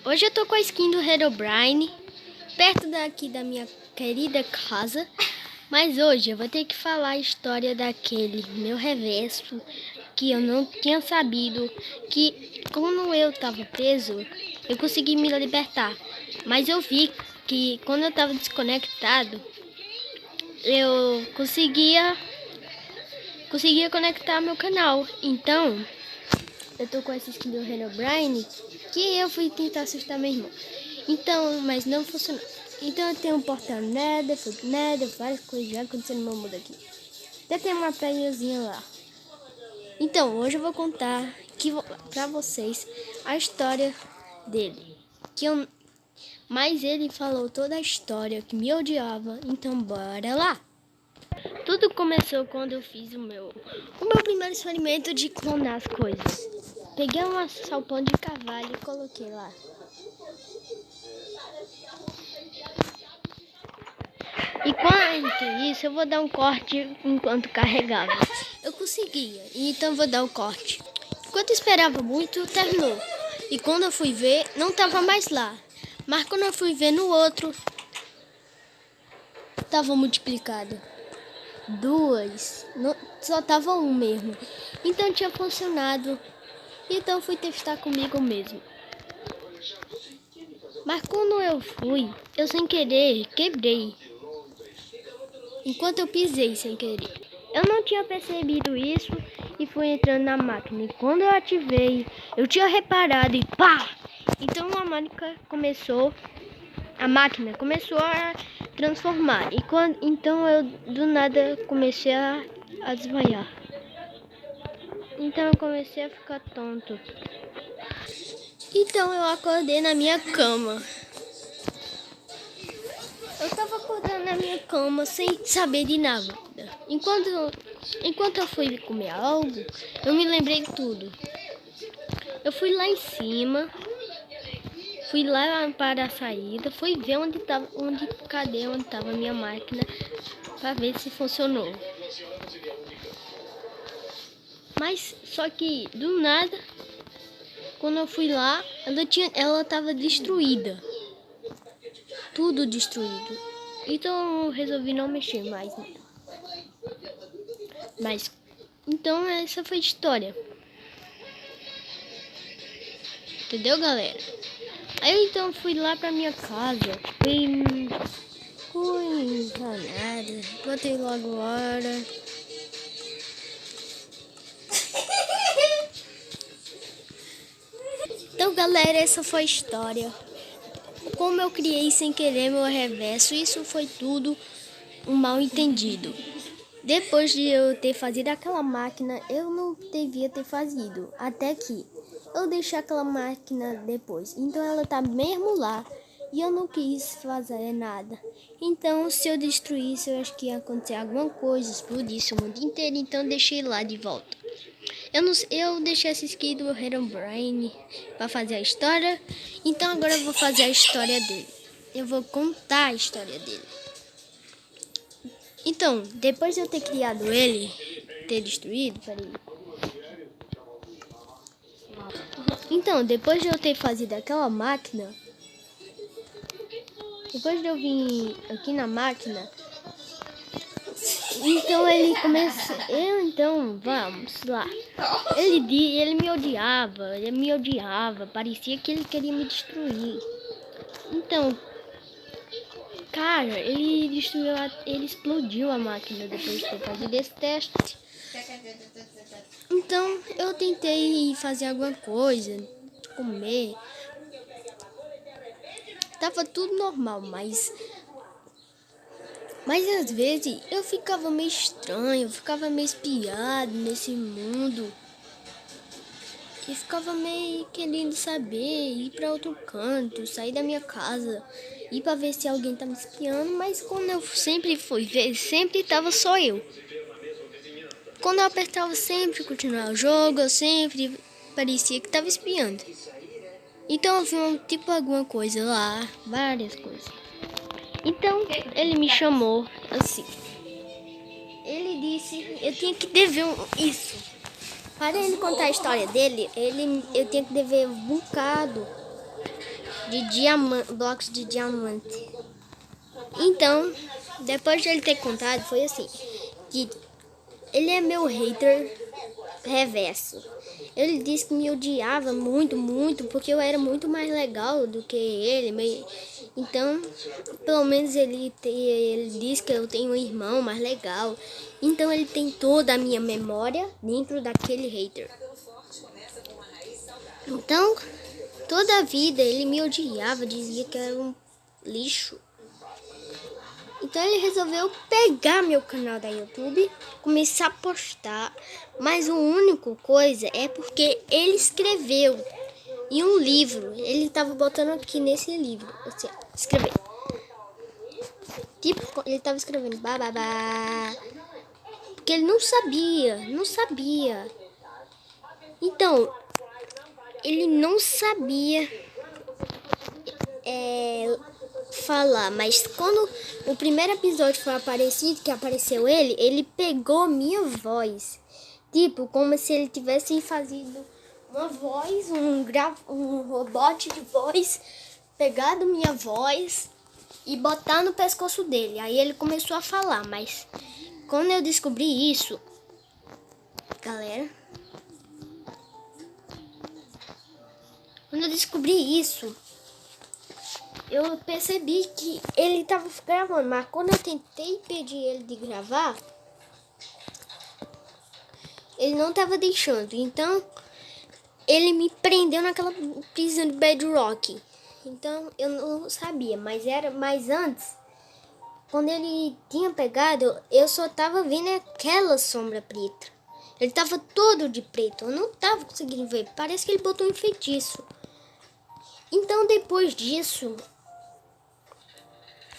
Hoje eu tô com a skin do Herobrine, perto daqui da minha querida casa. Mas hoje eu vou ter que falar a história daquele meu reverso, que eu não tinha sabido, que quando eu tava preso, eu consegui me libertar. Mas eu vi que quando eu tava desconectado, eu conseguia conectar meu canal. Então, eu tô com essa skin do Herobrine, que eu fui tentar assustar meu irmão. Então, mas não funcionou. Então eu tenho um portal Nether, Food Nether, várias coisas já acontecendo no meu mundo aqui. Até tem uma pedrinhazinha lá. Então, hoje eu vou contar pra vocês a história dele. Mas ele falou toda a história, que me odiava. Então, bora lá. Tudo começou quando eu fiz o meu primeiro experimento de clonar as coisas. Peguei um salpão de cavalo e coloquei lá. Enquanto isso, eu vou dar um corte enquanto carregava. Eu conseguia, então vou dar o corte. Enquanto esperava muito, terminou. E quando eu fui ver, não estava mais lá. Mas quando eu fui ver no outro, estava multiplicado. Só estava um mesmo. Então tinha funcionado. Então fui testar comigo mesmo. Mas quando eu fui, eu sem querer quebrei. Enquanto eu pisei sem querer. Eu não tinha percebido isso e fui entrando na máquina. E quando eu ativei, eu tinha reparado e pá! Então a máquina começou a transformar. Então eu do nada comecei a desmaiar. Então eu comecei a ficar tonto. Então eu acordei na minha cama. Eu tava acordando na minha cama sem saber de nada. Enquanto eu fui comer algo, eu me lembrei de tudo. Eu fui lá em cima, fui lá para a saída, fui ver onde estava a minha máquina para ver se funcionou. Mas só que do nada, quando eu fui lá, ela estava destruída. Tudo destruído. Então eu resolvi não mexer mais. Mas então essa foi a história. Entendeu, galera? Aí eu então fui lá pra minha casa. Fui nada. Botei logo agora. Então, galera, essa foi a história. Como eu criei sem querer meu reverso, isso foi tudo um mal entendido. Depois de eu ter fazido aquela máquina, eu não devia ter fazido. Até que eu deixei aquela máquina depois. Então ela tá mesmo lá e eu não quis fazer nada. Então se eu destruísse, eu acho que ia acontecer alguma coisa, explodisse o mundo inteiro. Então eu deixei lá de volta. Eu deixei essa skin do Herobrine para fazer a história. Então agora eu vou fazer a história dele. Eu vou contar a história dele. Então, depois de eu ter criado ele, ter destruído, peraí. Então, depois de eu ter fazido aquela máquina, depois de eu vir aqui na máquina, então ele começou, vamos lá. Ele me odiava, parecia que ele queria me destruir. Então, cara, ele explodiu a máquina depois de ter fazido esse teste. Então, eu tentei fazer alguma coisa, comer. Tava tudo normal, mas às vezes eu ficava meio estranho, eu ficava meio espiado nesse mundo. E ficava meio querendo saber, ir para outro canto, sair da minha casa, ir para ver se alguém tá me espiando, mas quando eu sempre fui ver, sempre tava só eu. Quando eu apertava sempre continuar o jogo, eu sempre parecia que tava espiando. Então eu vi alguma coisa lá, várias coisas. Então ele me chamou assim. Ele disse, eu tinha que dever isso. Para ele contar a história dele, eu tinha que dever um bocado. de diamante, blocos de diamante. Então, depois de ele ter contado, foi assim, que ele é meu hater reverso. Ele disse que me odiava muito, muito, porque eu era muito mais legal do que ele. Então, pelo menos ele disse que eu tenho um irmão mais legal. Então ele tem toda a minha memória dentro daquele hater. Então, toda a vida ele me odiava, dizia que era um lixo. Então ele resolveu pegar meu canal da YouTube, começar a postar, mas o único coisa é porque ele escreveu em um livro. Ele tava botando aqui nesse livro, assim, escrever. Tipo, ele tava escrevendo bababá, porque ele não sabia. Então, ele não sabia falar, mas quando o primeiro episódio foi aparecido, que apareceu ele pegou minha voz, tipo, como se ele tivesse fazido uma voz, um robô de voz, pegado minha voz e botar no pescoço dele. Aí ele começou a falar, mas quando eu descobri isso, galera, quando eu descobri isso, eu percebi que ele estava gravando, mas quando eu tentei impedir ele de gravar, ele não estava deixando. Então, ele me prendeu naquela prisão de Bedrock. Então, eu não sabia, mas antes, quando ele tinha pegado, eu só estava vendo aquela sombra preta. Ele estava todo de preto, eu não estava conseguindo ver. Parece que ele botou um feitiço. Então, depois disso,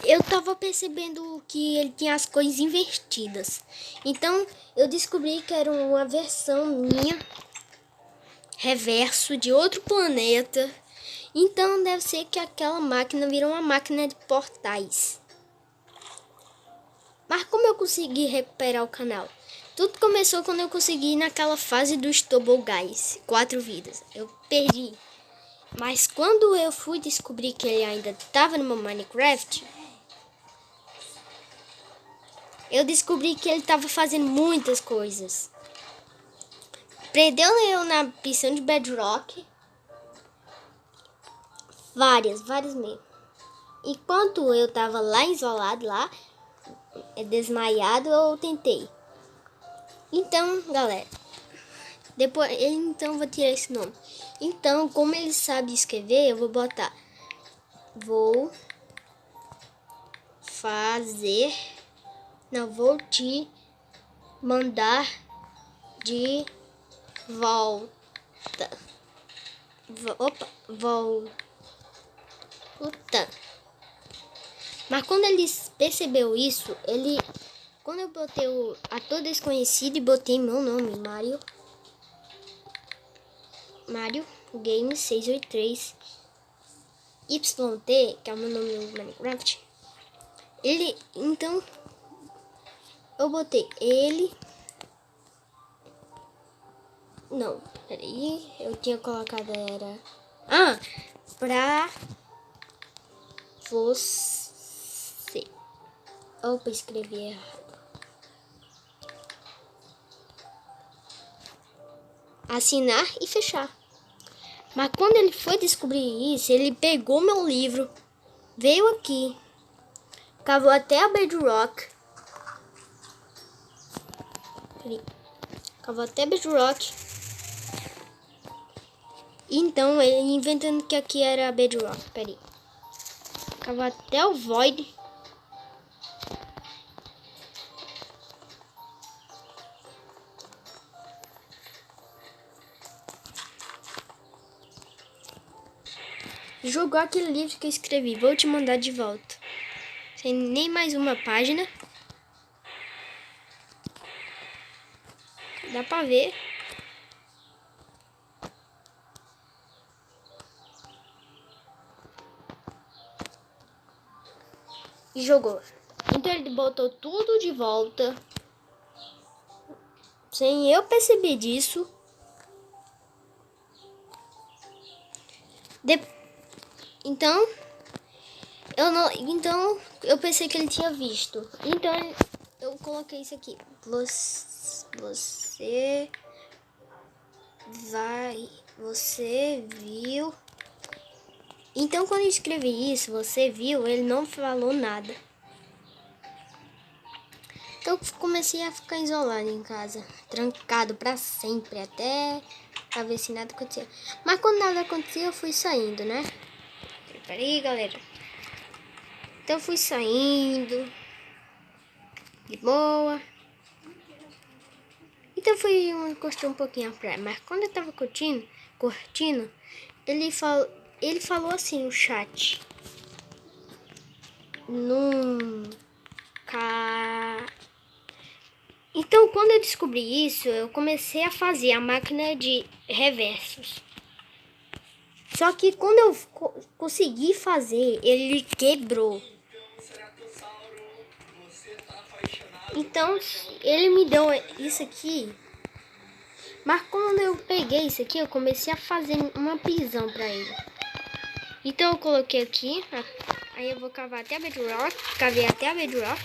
eu tava percebendo que ele tinha as cores invertidas. Então, eu descobri que era uma versão minha, reverso, de outro planeta. Então, deve ser que aquela máquina virou uma máquina de portais. Mas como eu consegui recuperar o canal? Tudo começou quando eu consegui ir naquela fase dos tobogãs, 4 vidas. Eu perdi. Mas quando eu fui descobrir que ele ainda estava no meu Minecraft, eu descobri que ele estava fazendo muitas coisas. Prendeu eu na prisão de Bedrock. Várias mesmo. Enquanto eu estava lá isolado, desmaiado, eu tentei. Então, galera, então vou tirar esse nome. Então, como ele sabe escrever, eu vou botar: vou te mandar de volta. Volta. Mas quando ele percebeu isso, quando eu botei o ator desconhecido e botei meu nome, Mario Games 683 YT, que é o meu nome no Minecraft, então eu botei ele. Não, peraí, eu tinha colocado pra você. Opa, escrevi errado. Assinar e fechar. Mas quando ele foi descobrir isso, ele pegou meu livro, veio aqui, cavou até a Bedrock. Cavou até Bedrock. Então, ele inventando que aqui era a Bedrock. Peraí. Cavou até o Void. Jogou aquele livro que eu escrevi. Vou te mandar de volta. Sem nem mais uma página. Dá pra ver. E jogou. Então ele botou tudo de volta. Sem eu perceber disso. Então, eu pensei que ele tinha visto. Então, eu coloquei isso aqui. Você viu. Então, quando eu escrevi isso, você viu, ele não falou nada. Então, eu comecei a ficar isolado em casa, trancado pra sempre, até pra ver se nada acontecia. Mas quando nada acontecia, eu fui saindo, né? Peraí, galera. Então, eu fui saindo de boa. Então, eu fui encostar um pouquinho a praia. Mas quando eu tava curtindo, ele falou assim no chat. Então, quando eu descobri isso, eu comecei a fazer a máquina de reversos. Só que quando eu consegui fazer, ele quebrou. Então, ele me deu isso aqui. Mas quando eu peguei isso aqui, eu comecei a fazer uma prisão pra ele. Então, eu coloquei aqui. Aí eu vou cavar até a bedrock. Cavei até a bedrock.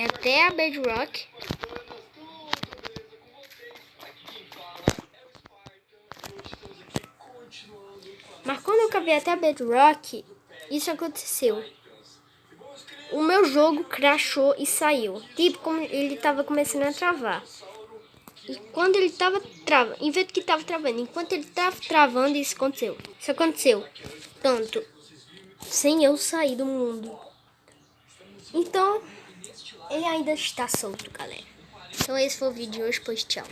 Até a bedrock. Mas quando eu cavei até a bedrock, isso aconteceu. O meu jogo crashou e saiu. Tipo, como ele tava começando a travar. E quando ele tava travando, em vez de que tava travando, enquanto ele tava travando, isso aconteceu. Isso aconteceu. Tanto, sem eu sair do mundo. Então, ele ainda está solto, galera. Então esse foi o vídeo de hoje, pois tchau.